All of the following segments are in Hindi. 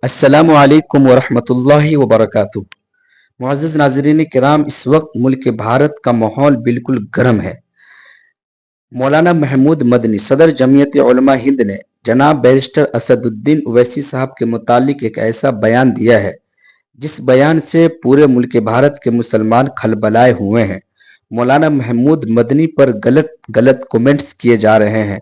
अस्सलामु अलैकुम वरहमतुल्लाहि वबरकातुहू। मुअज़्ज़िज़ नाज़रीन किराम, इस वक्त मुल्क भारत का माहौल बिल्कुल गर्म है। मौलाना महमूद मदनी सदर जमीयत उलमा हिंद ने जनाब बैरिस्टर असदुद्दीन ओवैसी साहब के मुतालिक एक ऐसा बयान दिया है जिस बयान से पूरे मुल्क भारत के मुसलमान खलबलाए हुए हैं। मौलाना महमूद मदनी पर गलत गलत कमेंट्स किए जा रहे हैं।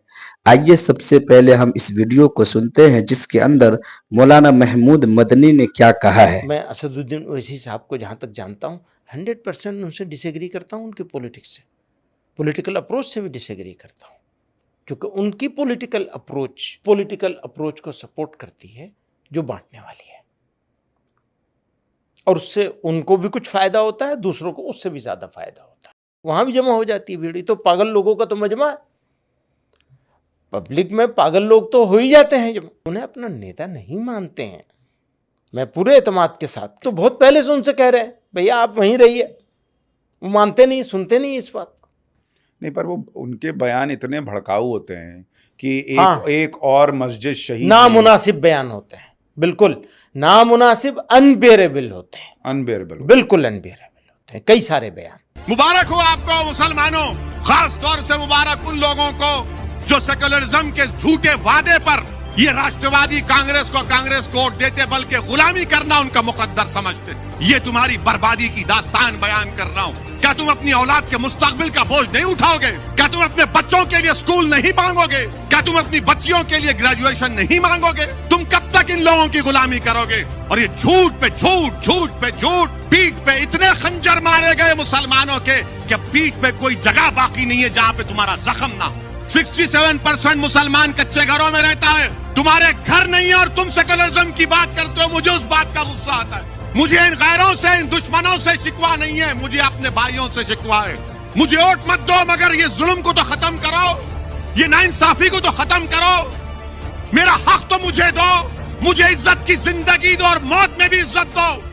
आइए सबसे पहले हम इस वीडियो को सुनते हैं जिसके अंदर मौलाना महमूद मदनी ने क्या कहा है। मैं असदुद्दीन ओवैसी साहब को जहाँ तक जानता हूँ 100% उनसे डिसएग्री करता हूँ, उनके पॉलिटिक्स से, पॉलिटिकल अप्रोच से भी डिसएग्री करता हूँ, क्योंकि उनकी पॉलिटिकल अप्रोच को सपोर्ट करती है जो बांटने वाली है, और उससे उनको भी कुछ फायदा होता है, दूसरों को उससे भी ज्यादा फायदा होता है। वहां भी जमा हो जाती है भीड़। तो पागल लोगों का तो मजमा है, पब्लिक में पागल लोग तो हो ही जाते हैं जब उन्हें अपना नेता नहीं मानते हैं। मैं पूरे एतमाद के साथ तो बहुत पहले से उनसे कह रहे हैं भैया आप वहीं रहिए, वो मानते नहीं, सुनते नहीं इस बात को। नहीं, पर वो उनके बयान इतने भड़काऊ होते हैं कि एक और मस्जिद शहीद, नामुनासिब बयान होते हैं, बिल्कुल नामुनासिब, अनबेरेबल होते हैं, बिल्कुल अनबेरेबल होते हैं कई सारे बयान। मुबारक हो आपको मुसलमानों, खास तौर से मुबारक उन लोगों को जो सेकुलरिज्म के झूठे वादे पर ये राष्ट्रवादी कांग्रेस को वोट देते, बल्कि गुलामी करना उनका मुकद्दर समझते। ये तुम्हारी बर्बादी की दास्तान बयान कर रहा हूँ। क्या तुम अपनी औलाद के मुस्तकबिल का बोझ नहीं उठाओगे? क्या तुम अपने बच्चों के लिए स्कूल नहीं मांगोगे? क्या तुम अपनी बच्चियों के लिए ग्रेजुएशन नहीं मांगोगे? तुम कब तक इन लोगों की गुलामी करोगे? और ये झूठ पे झूठ, झूठ पे झूठ, पीठ पे इतने खंजर मारे गए मुसलमानों के कि पीठ पे कोई जगह बाकी नहीं है जहाँ पे तुम्हारा जख्म ना हो। 67% मुसलमान कच्चे घरों में रहता है, तुम्हारे घर नहीं है, और तुम सेकुलरिज्म की बात करते हो। मुझे उस बात का गुस्सा आता है। मुझे इन गैरों से, इन दुश्मनों से शिकवा नहीं है, मुझे अपने भाइयों से शिकवा है। मुझे वोट मत दो, मगर ये जुल्म को तो खत्म करो, ये नाइंसाफी को तो खत्म करो। मेरा हक तो मुझे दो, मुझे इज्जत की जिंदगी दो और मौत में भी इज्जत दो।